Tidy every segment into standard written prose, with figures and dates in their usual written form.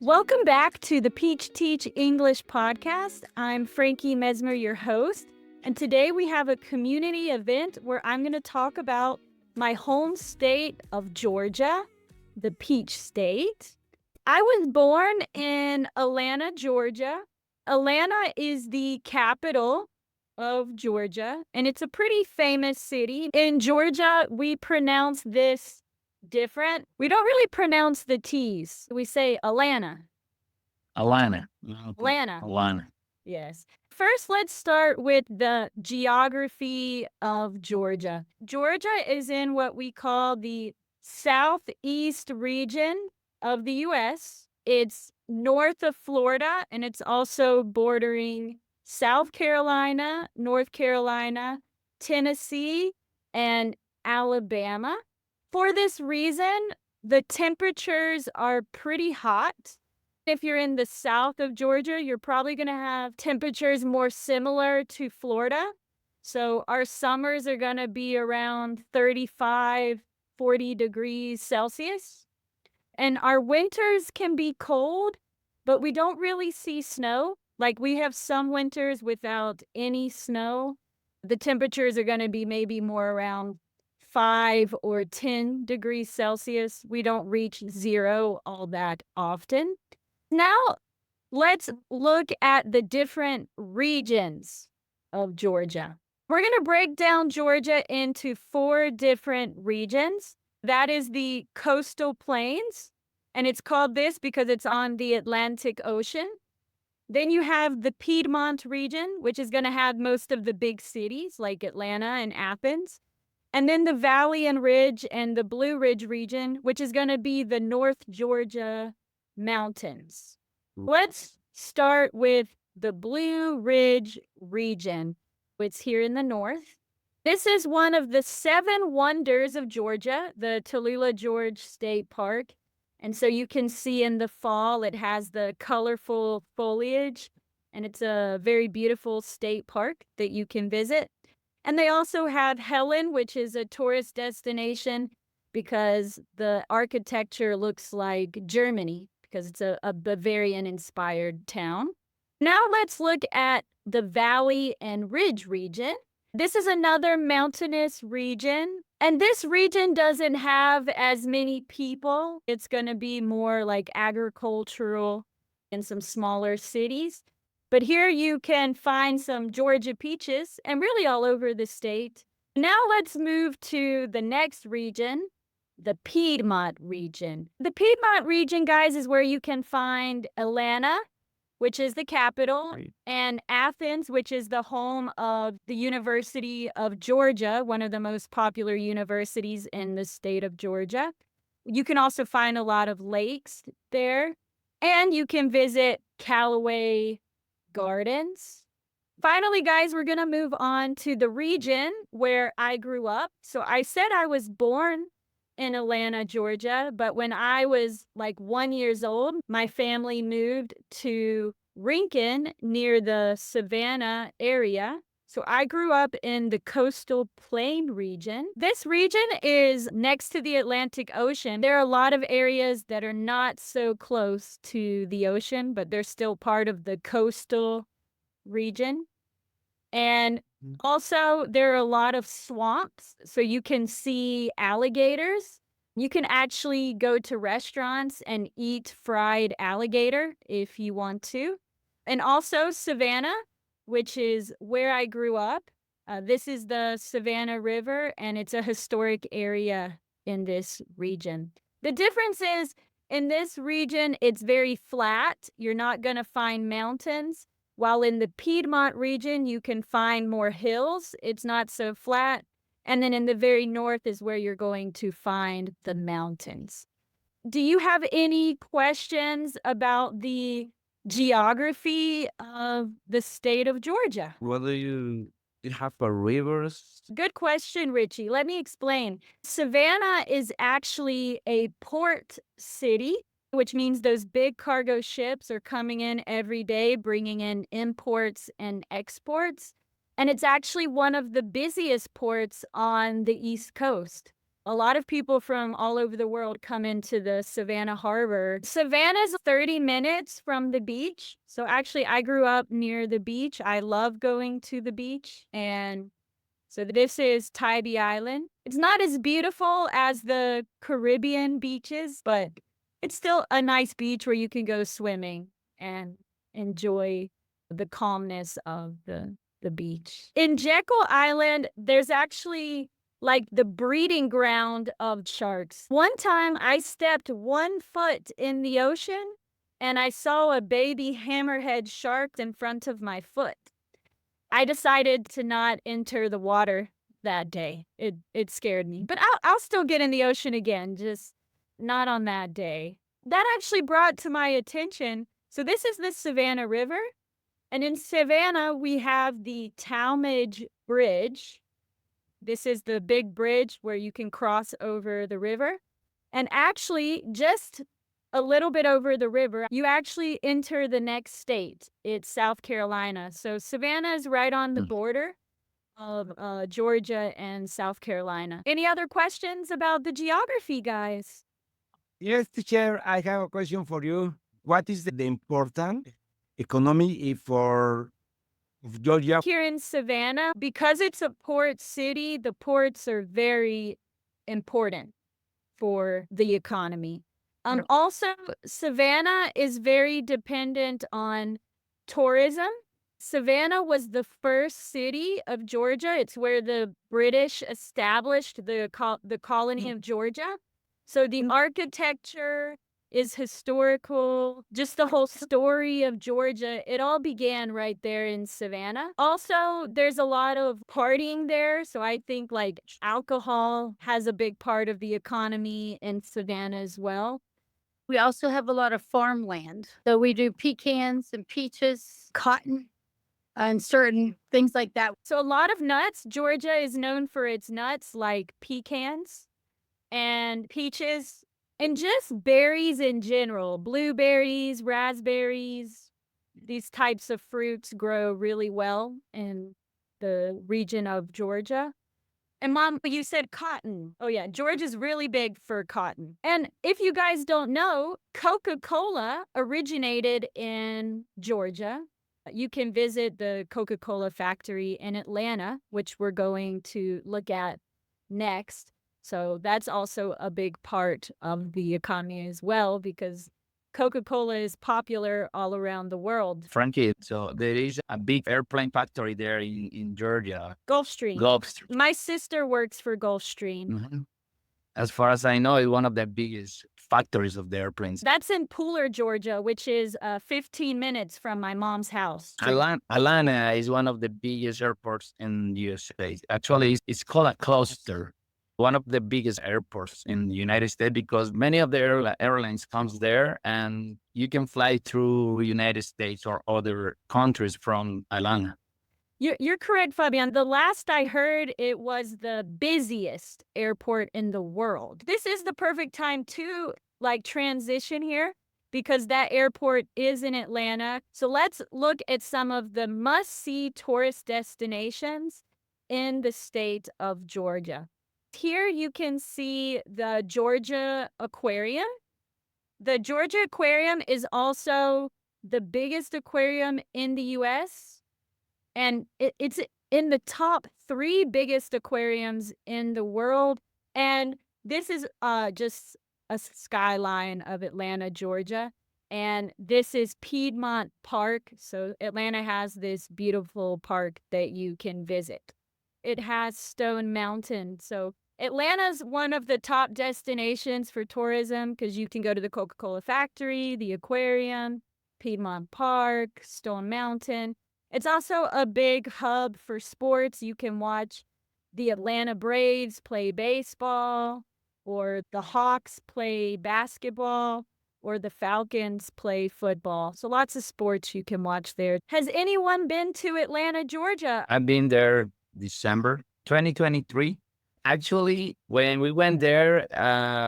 Welcome back to the Peach Teach English podcast. I'm Frankie Mesmer, your host, and today we have a community event where I'm going to talk about my home state of Georgia, the Peach State. I was born in Atlanta, Georgia. Atlanta is the capital of Georgia, and it's a pretty famous city. In Georgia, we pronounce this different. We don't really pronounce the T's. We say Atlanta. Atlanta. Atlanta. Atlanta. Yes. First, let's start with the geography of Georgia. Georgia is in what we call the southeast region of the U.S. It's north of Florida, and it's also bordering South Carolina, North Carolina, Tennessee, and Alabama. For this reason, the temperatures are pretty hot. If you're in the south of Georgia, you're probably going to have temperatures more similar to Florida. So our summers are going to be around 35, 40 degrees Celsius. And our winters can be cold, but we don't really see snow. Like we have some winters without any snow. The temperatures are going to be maybe more around 5 or 10 degrees Celsius. We don't reach zero all that often. Now, let's look at the different regions of Georgia. We're going to break down Georgia into 4 different regions. That is the coastal plains, and it's called this because it's on the Atlantic Ocean. Then you have the Piedmont region, which is going to have most of the big cities like Atlanta and Athens. And then the Valley and Ridge and the Blue Ridge region, which is going to be the North Georgia mountains. Let's start with the Blue Ridge region. It's here in the north. This is one of the 7 wonders of Georgia, the Tallulah George State Park. And so you can see in the fall, it has the colorful foliage, and it's a very beautiful state park that you can visit. And they also have Helen, which is a tourist destination because the architecture looks like Germany because it's a Bavarian-inspired town. Now let's look at the Valley and Ridge region. This is another mountainous region, and this region doesn't have as many people. It's going to be more like agricultural in some smaller cities. But here you can find some Georgia peaches and really all over the state. Now let's move to the next region, the Piedmont region. The Piedmont region, guys, is where you can find Atlanta, which is the capital, and Athens, which is the home of the University of Georgia, one of the most popular universities in the state of Georgia. You can also find a lot of lakes there, and you can visit Callaway Gardens. Finally, guys, we're going to move on to the region where I grew up. So I said I was born in Atlanta, Georgia, but when I was like 1 year old, my family moved to Rincon near the Savannah area. So I grew up in the coastal plain region. This region is next to the Atlantic Ocean. There are a lot of areas that are not so close to the ocean, but they're still part of the coastal region. And also, there are a lot of swamps, so you can see alligators. You can actually go to restaurants and eat fried alligator if you want to. And also Savannah, which is where I grew up. This is the Savannah River, and it's a historic area in this region. The difference is in this region, it's very flat. You're not going to find mountains. While in the Piedmont region, you can find more hills. It's not so flat. And then in the very north is where you're going to find the mountains. Do you have any questions about the geography of the state of Georgia? What do you have for rivers? Good question, Richie. Let me explain. Savannah is actually a port city, which means those big cargo ships are coming in every day, bringing in imports and exports. And it's actually one of the busiest ports on the East Coast. A lot of people from all over the world come into the Savannah harbor. Savannah's 30 minutes from the beach. So actually, I grew up near the beach. I love going to the beach. And so this is Tybee Island. It's not as beautiful as the Caribbean beaches, but it's still a nice beach where you can go swimming and enjoy the calmness of the beach. In Jekyll Island, there's actually like the breeding ground of sharks. One time I stepped 1 foot in the ocean and I saw a baby hammerhead shark in front of my foot. I decided to not enter the water that day. It scared me. But I'll still get in the ocean again, just not on that day. That actually brought to my attention. So this is the Savannah River. And in Savannah, we have the Talmadge Bridge. This is the big bridge where you can cross over the river. And actually, just a little bit over the river, you actually enter the next state. It's South Carolina. So Savannah is right on the border of Georgia and South Carolina. Any other questions about the geography, guys? Yes, teacher, I have a question for you. What is the important economy for Georgia? Here in Savannah, because it's a port city, the ports are very important for the economy. Also, Savannah is very dependent on tourism. Savannah was the first city of Georgia. It's where the British established the colony of Georgia. So the architecture is historical. Just the whole story of Georgia, it all began right there in Savannah. Also, there's a lot of partying there. So I think like alcohol has a big part of the economy in Savannah as well. We also have a lot of farmland. So we do pecans and peaches, cotton, and certain things like that. So a lot of nuts. Georgia is known for its nuts like pecans and peaches and just berries in general. Blueberries, raspberries, these types of fruits grow really well in the region of Georgia. And Mom, you said cotton. Oh yeah, Georgia's really big for cotton. And if you guys don't know, Coca-Cola originated in Georgia. You can visit the Coca-Cola factory in Atlanta, which we're going to look at next. So that's also a big part of the economy as well, because Coca-Cola is popular all around the world. Frankie, so there is a big airplane factory there in Georgia. Gulfstream. Gulfstream. My sister works for Gulfstream. Mhm. As far as I know, it's one of the biggest factories of the airplanes. That's in Pooler, Georgia, which is 15 minutes from my mom's house. Atlanta is one of the biggest airports in the USA. Actually, it's called a cluster, one of the biggest airports in the United States, because many of the airlines comes there and you can fly through United States or other countries from Atlanta. You're correct, Fabian. The last I heard, it was the busiest airport in the world. This is the perfect time to like transition here because that airport is in Atlanta. So let's look at some of the must-see tourist destinations in the state of Georgia. Here you can see the Georgia Aquarium. The Georgia Aquarium is also the biggest aquarium in the U.S., and it's in the top 3 biggest aquariums in the world. And this is just a skyline of Atlanta, Georgia. And this is Piedmont Park. So Atlanta has this beautiful park that you can visit. It has Stone Mountain. So Atlanta's one of the top destinations for tourism because you can go to the Coca-Cola factory, the aquarium, Piedmont Park, Stone Mountain. It's also a big hub for sports. You can watch the Atlanta Braves play baseball, or the Hawks play basketball, or the Falcons play football. So lots of sports you can watch there. Has anyone been to Atlanta, Georgia? I've been there December 2023. Actually, when we went there,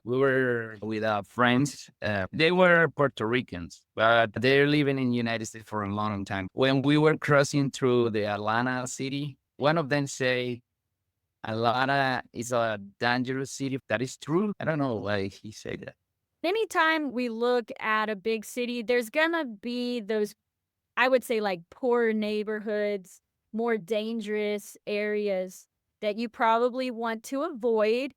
we were with friends. They were Puerto Ricans, but they're living in the United States for a long time. When we were crossing through the Atlanta city, one of them say, Atlanta is a dangerous city. That is true. I don't know why he said that. Anytime we look at a big city, there's gonna be those, I would say, like poor neighborhoods, more dangerous areas that you probably want to avoid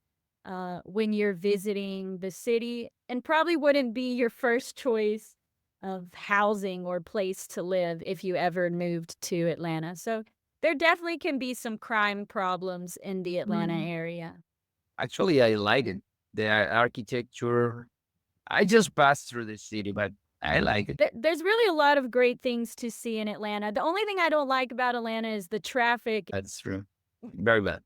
when you're visiting the city, and probably wouldn't be your first choice of housing or place to live if you ever moved to Atlanta. So there definitely can be some crime problems in the Atlanta area. Actually, I like it. The architecture. I just passed through the city, but I like it. There's really a lot of great things to see in Atlanta. The only thing I don't like about Atlanta is the traffic. That's true. Very bad.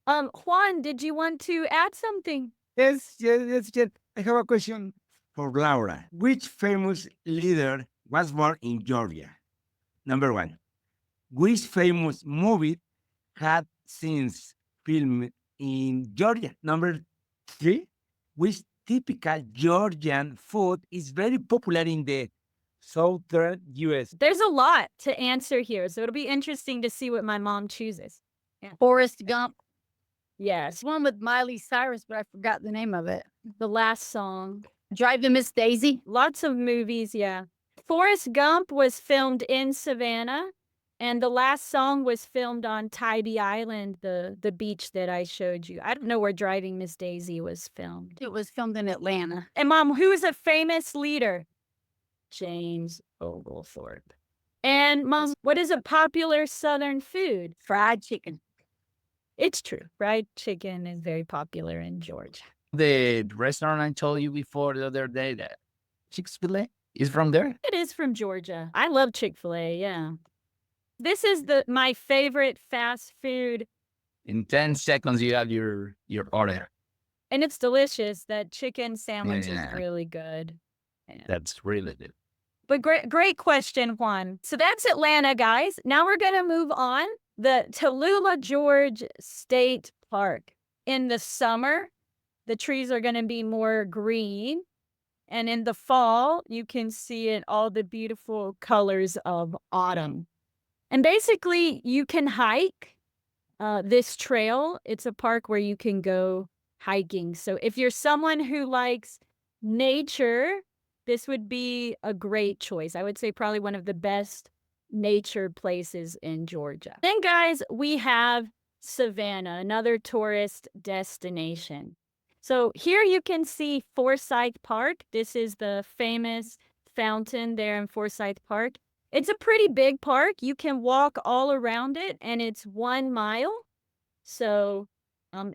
Juan, did you want to add something? Yes. I have a question for Laura. Which famous leader was born in Georgia? Number one. Which famous movie had scenes filmed in Georgia? Number three. Which typical Georgian food is very popular in the southern US? There's a lot to answer here, so it'll be interesting to see what my mom chooses. Forrest Gump. Yes, It's one with Miley Cyrus, but I forgot the name of it. the last song. Driving Miss Daisy. Lots of movies, yeah. Forrest Gump was filmed in Savannah, and the last song was filmed on Tybee Island, the beach that I showed you. I don't know where Driving Miss Daisy was filmed. It was filmed in Atlanta. And Mom, who is a famous leader? James Oglethorpe. And Mom, what is a popular Southern food? Fried chicken. It's true. Fried chicken is very popular in Georgia. The restaurant I told you before the other day, that Chick-fil-A is from there. It is from Georgia. I love Chick-fil-A, yeah. This is my favorite fast food, In 10 seconds, you have your order. and it's delicious. That chicken sandwich Yeah. is really good. Yeah. That's really good. But great question, Juan. So that's Atlanta, guys. Now we're going to move on. The Tallulah George State Park. In the summer, the trees are going to be more green. And in the fall, you can see it, all the beautiful colors of autumn. And basically, you can hike this trail. It's a park where you can go hiking. So if you're someone who likes nature, this would be a great choice. I would say probably one of the best nature places in Georgia. Then, guys, we have Savannah, another tourist destination. So here you can see Forsyth Park. This is the famous fountain there in Forsyth Park. It's a pretty big park. You can walk all around it, and it's 1 mile. So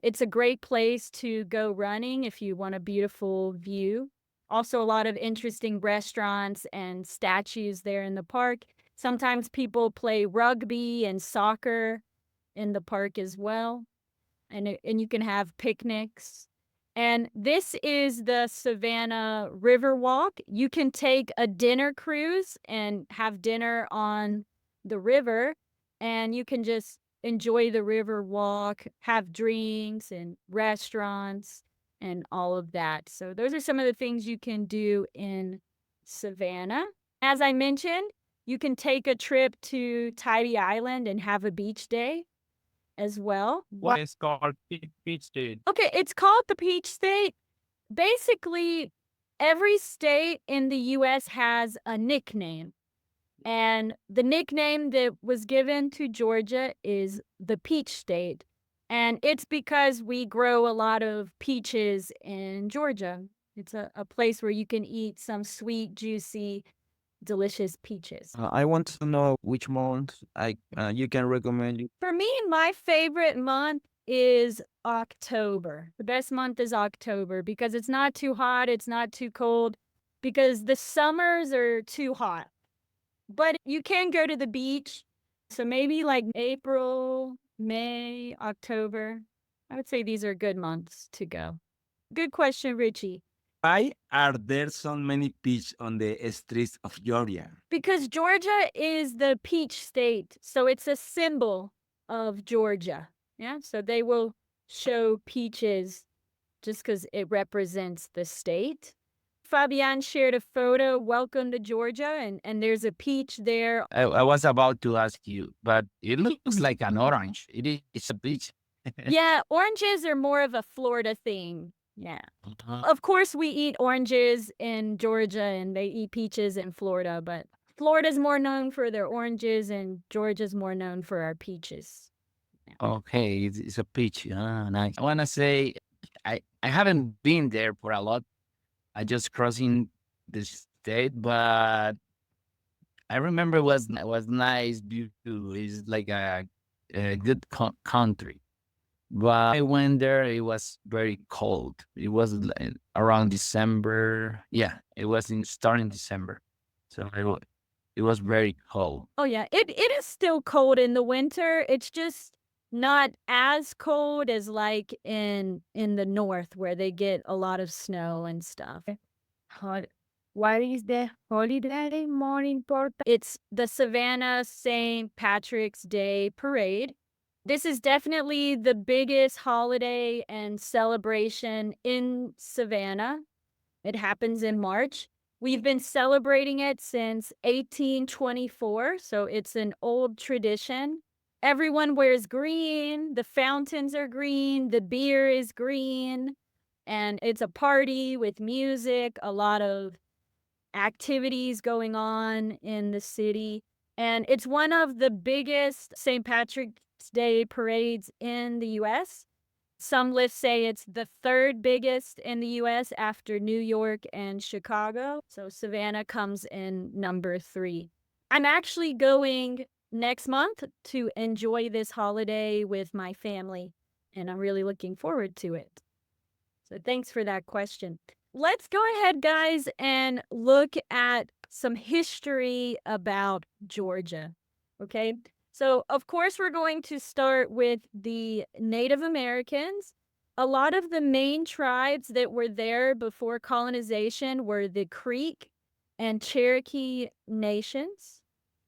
it's a great place to go running if you want a beautiful view. Also, a lot of interesting restaurants and statues there in the park. Sometimes people play rugby and soccer in the park as well. And you can have picnics. And this is the Savannah River Walk. You can take a dinner cruise and have dinner on the river, and you can just enjoy the river walk, have drinks and restaurants and all of that. So those are some of the things you can do in Savannah. As I mentioned, you can take a trip to Tybee Island and have a beach day as well. What is called Peach State? Okay, it's called the Peach State. Basically, every state in the U.S. has a nickname. And the nickname that was given to Georgia is the Peach State. And it's because we grow a lot of peaches in Georgia. It's a place where you can eat some sweet, juicy, delicious peaches. I want to know which month you can recommend. For me, my favorite month is October. The best month is October because it's not too hot, it's not too cold, because the summers are too hot. But you can go to the beach. So maybe like April, May, October. I would say these are good months to go. Good question, Richie. Why are there so many peaches on the streets of Georgia? Because Georgia is the peach state. So it's a symbol of Georgia. Yeah. So they will show peaches just because it represents the state. Fabian shared a photo, welcome to Georgia, and there's a peach there. I was about to ask you, but it looks like an orange. It's a peach. Yeah, oranges are more of a Florida thing. Yeah. Uh-huh. Of course, we eat oranges in Georgia and they eat peaches in Florida, but Florida's more known for their oranges and Georgia's more known for our peaches. Okay, it's a peach. Ah, nice. I want to say I haven't been there for a lot. I just crossing the state, but I remember it was nice, beautiful. It's like a good country. But I went there, it was very cold. It was around December. Yeah, it was in starting December. So it was very cold. Oh yeah, it is still cold in the winter. It's just not as cold as like in the north where they get a lot of snow and stuff. Why is the holiday more important? It's the Savannah St. Patrick's Day Parade. This is definitely the biggest holiday and celebration in Savannah. It happens in March. We've been celebrating it since 1824, so it's an old tradition. Everyone wears green, the fountains are green, the beer is green, and it's a party with music, a lot of activities going on in the city. And it's one of the biggest St. Patrick's Day parades in the US. Some lists say it's the third biggest in the US after New York and Chicago. So Savannah comes in number 3. I'm actually going next month to enjoy this holiday with my family, and I'm really looking forward to it. So thanks for that question. Let's go ahead, guys, and look at some history about Georgia. Okay. So, of course, we're going to start with the Native Americans. A lot of the main tribes that were there before colonization were the Creek and Cherokee nations.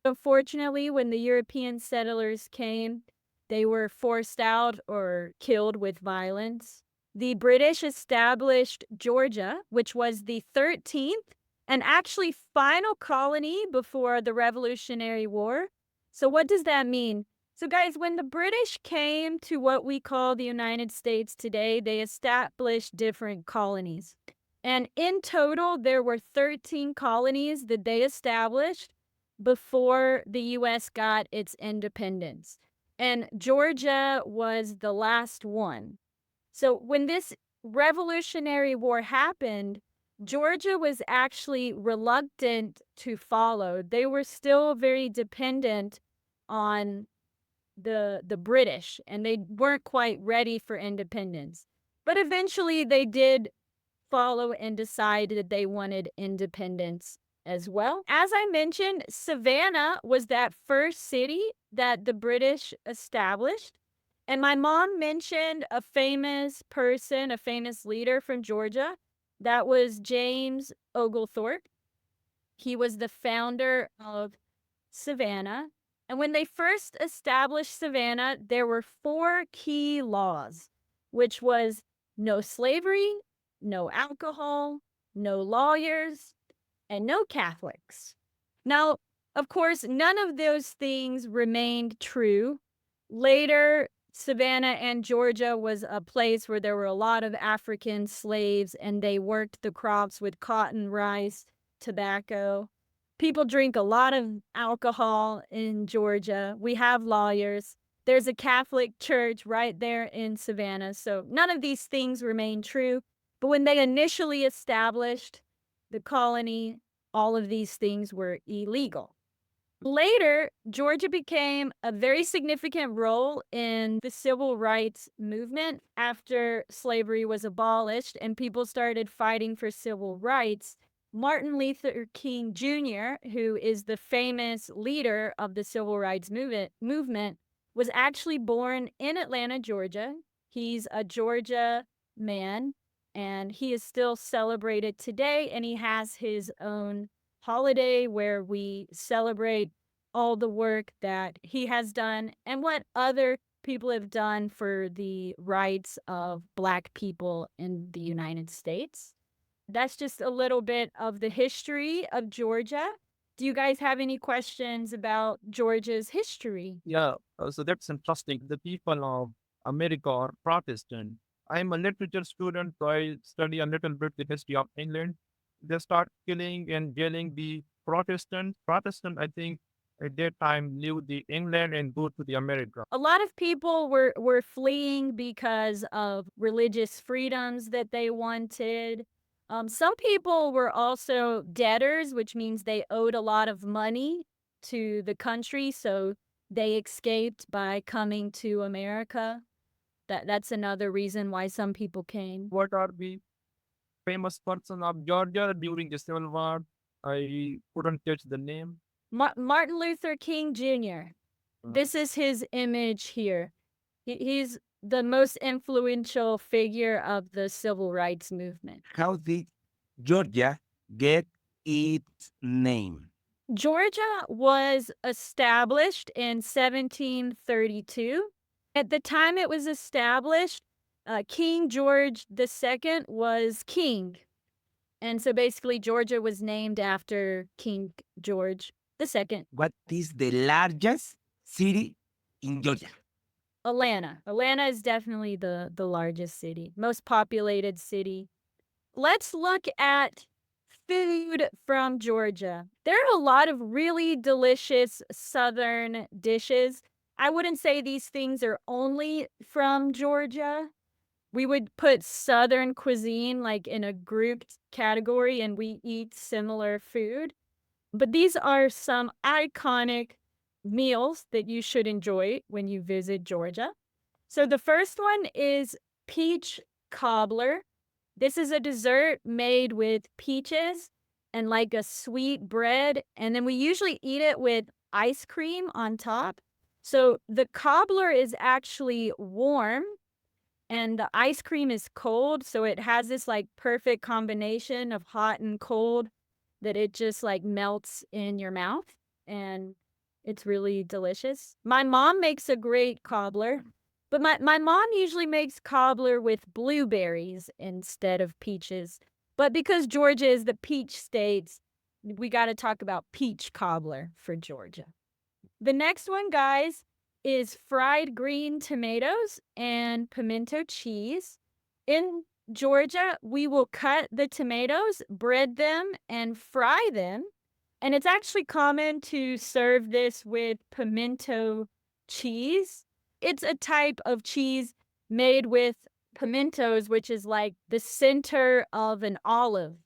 Unfortunately, when the European settlers came, they were forced out or killed with violence. The British established Georgia, which was the 13th and actually final colony before the Revolutionary War. So what does that mean? So guys, when the British came to what we call the United States today, they established different colonies. And in total, there were 13 colonies that they established before the US got its independence. And Georgia was the last one. So when this Revolutionary War happened, Georgia was actually reluctant to follow. They were still very dependent on the British, and they weren't quite ready for independence. But eventually they did follow and decide that they wanted independence as well. As I mentioned, Savannah was that first city that the British established. And my mom mentioned a famous person, a famous leader from Georgia. That was James Oglethorpe. He was the founder of Savannah. And when they first established Savannah, there were 4 key laws, which was no slavery, no alcohol, no lawyers, and no Catholics. Now, of course, none of those things remained true. Later, Savannah and Georgia was a place where there were a lot of African slaves, and they worked the crops with cotton, rice, tobacco. People drink a lot of alcohol in Georgia. We have lawyers. There's a Catholic church right there in Savannah. So none of these things remain true. But when they initially established the colony, all of these things were illegal. Later, Georgia became a very significant role in the civil rights movement after slavery was abolished and people started fighting for civil rights. Martin Luther King Jr., who is the famous leader of the civil rights movement, was actually born in Atlanta, Georgia. He's a Georgia man, and he is still celebrated today, and he has his own holiday where we celebrate all the work that he has done and what other people have done for the rights of Black people in the United States. That's just a little bit of the history of Georgia. Do you guys have any questions about Georgia's history? Yeah, so that's interesting. The people of America are Protestant. I'm a literature student, so I study a little bit the history of England. They start killing and jailing the Protestant. Protestant, I think, at that time leave the England and go to the America. A lot of people were fleeing because of religious freedoms that they wanted. Some people were also debtors, which means they owed a lot of money to the country, so they escaped by coming to America. That's another reason why some people came. What are the famous person of Georgia during the Civil War? I couldn't catch the name. Martin Luther King Jr. This is his image here. He's the most influential figure of the civil rights movement. How did Georgia get its name? Georgia was established in 1732. At the time it was established, King George II was king. And so basically, Georgia was named after King George II. What is the largest city in Georgia? Atlanta. Atlanta is definitely the largest city, most populated city. Let's look at food from Georgia. There are a lot of really delicious Southern dishes. I wouldn't say these things are only from Georgia. We would put Southern cuisine like in a grouped category and we eat similar food. But these are some iconic meals that you should enjoy when you visit Georgia. So the first one is peach cobbler. This is a dessert made with peaches and like a sweet bread. And then we usually eat it with ice cream on top. So the cobbler is actually warm and the ice cream is cold. So it has this like perfect combination of hot and cold that it just like melts in your mouth. And it's really delicious. My mom makes a great cobbler. But my mom usually makes cobbler with blueberries instead of peaches. But because Georgia is the peach state, we got to talk about peach cobbler for Georgia. The next one, guys, is fried green tomatoes and pimento cheese. In Georgia, we will cut the tomatoes, bread them, and fry them. And it's actually common to serve this with pimento cheese. It's a type of cheese made with pimentos, which is like the center of an olive.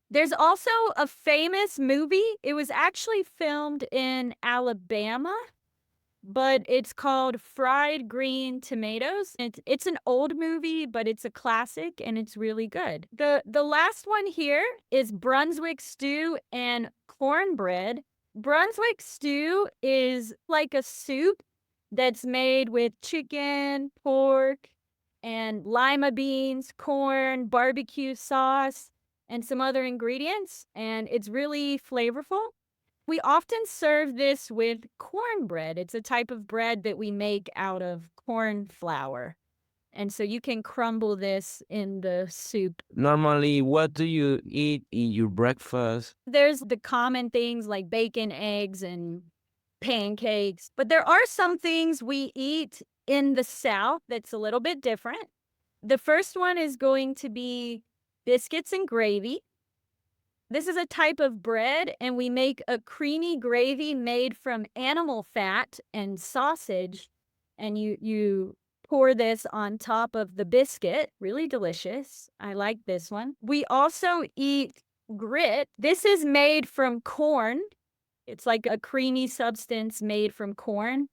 There's also a famous movie. It was actually filmed in Alabama, but it's called Fried Green Tomatoes. It's an old movie, but it's a classic and it's really good. The last one here is Brunswick stew and cornbread. Brunswick stew is like a soup that's made with chicken, pork, and lima beans, corn, barbecue sauce, and some other ingredients, and it's really flavorful. We often serve this with cornbread. It's a type of bread that we make out of corn flour. And so you can crumble this in the soup. Normally, what do you eat in your breakfast? There's the common things like bacon, eggs, and pancakes. But there are some things we eat in the South that's a little bit different. The first one is going to be biscuits and gravy. This is a type of bread, and we make a creamy gravy made from animal fat and sausage. And you pour this on top of the biscuit. Really delicious. I like this one. We also eat grit. This is made from corn. It's like a creamy substance made from corn.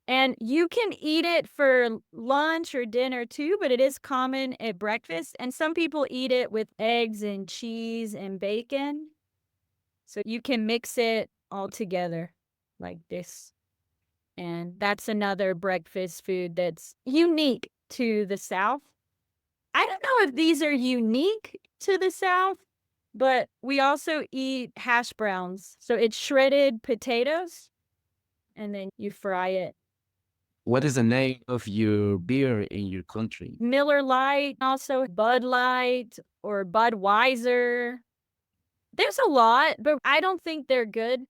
And you can eat it for lunch or dinner too, but it is common at breakfast. And some people eat it with eggs and cheese and bacon. So you can mix it all together like this. And that's another breakfast food that's unique to the South. I don't know if these are unique to the South, but we also eat hash browns. So it's shredded potatoes, and then you fry it What is the name of your beer in your country? Miller Lite, also Bud Light or Budweiser. There's a lot, but I don't think they're good.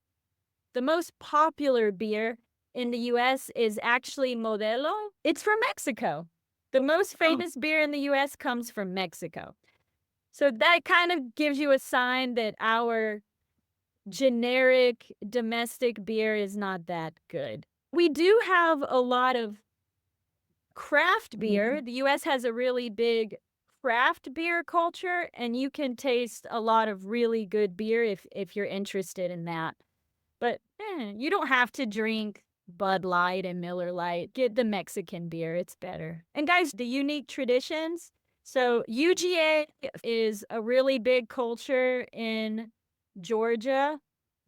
The most popular beer in the US is actually Modelo. It's from Mexico. The most famous beer in the US comes from Mexico. So that kind of gives you a sign that our generic domestic beer is not that good. We do have a lot of craft beer. The US has a really big craft beer culture, and you can taste a lot of really good beer if you're interested in that. But you don't have to drink Bud Light and Miller Lite. Get the Mexican beer, it's better. And guys, the unique traditions. So UGA is a really big culture in Georgia.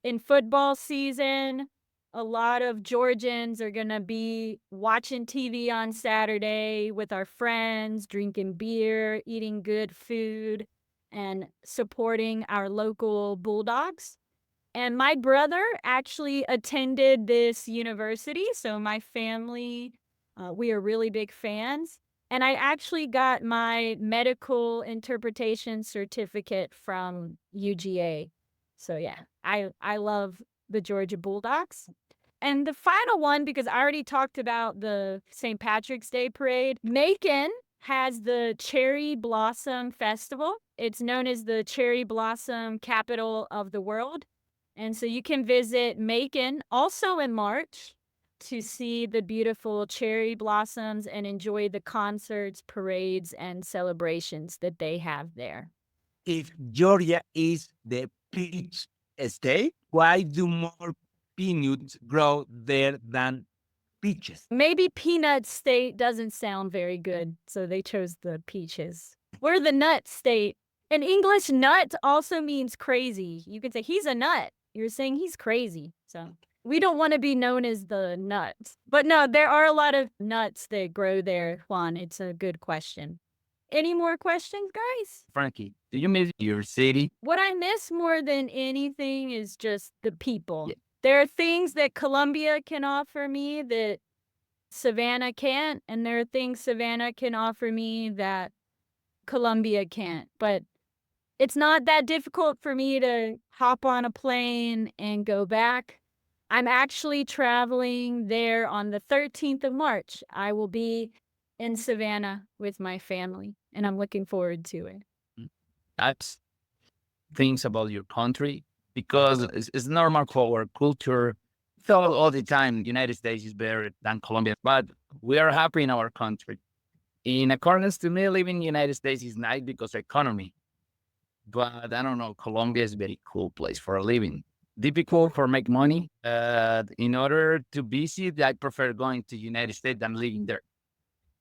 In football season, a lot of Georgians are going to be watching TV on Saturday with our friends, drinking beer, eating good food, and supporting our local Bulldogs. And my brother actually attended this university. So my family, we are really big fans. And I actually got my medical interpretation certificate from UGA. So yeah, I love the Georgia Bulldogs. And the final one, because I already talked about the St. Patrick's Day parade, Macon has the Cherry Blossom Festival. It's known as the cherry blossom capital of the world. And so you can visit Macon also in March to see the beautiful cherry blossoms and enjoy the concerts, parades, and celebrations that they have there. If Georgia is the peach state, why do more peanuts grow there than peaches? Maybe Peanut State doesn't sound very good, so they chose the peaches. We're the nut state. In English, nut also means crazy. You can say he's a nut. You're saying he's crazy. So we don't want to be known as the nuts. But no, there are a lot of nuts that grow there, Juan. It's a good question. Any more questions, guys? Frankie, do you miss your city? What I miss more than anything is just the people. Yeah. There are things that Colombia can offer me that Savannah can't, and there are things Savannah can offer me that Colombia can't. But it's not that difficult for me to hop on a plane and go back. I'm actually traveling there on the 13th of March. I will be in Savannah with my family, and I'm looking forward to it. That's things about your country because it's normal for our culture. So all the time, United States is better than Colombia, but we are happy in our country. In accordance to me, living in the United States is nice because of economy. But I don't know, Colombia is a very cool place for a living. Difficult for make money. In order to visit, I prefer going to United States than living there.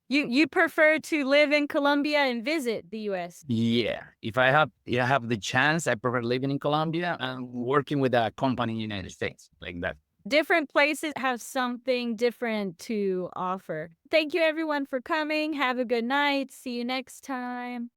You prefer to live in Colombia and visit the US? Yeah, if I have the chance, I prefer living in Colombia and working with a company in the United States like that. Different places have something different to offer. Thank you everyone for coming. Have a good night. See you next time.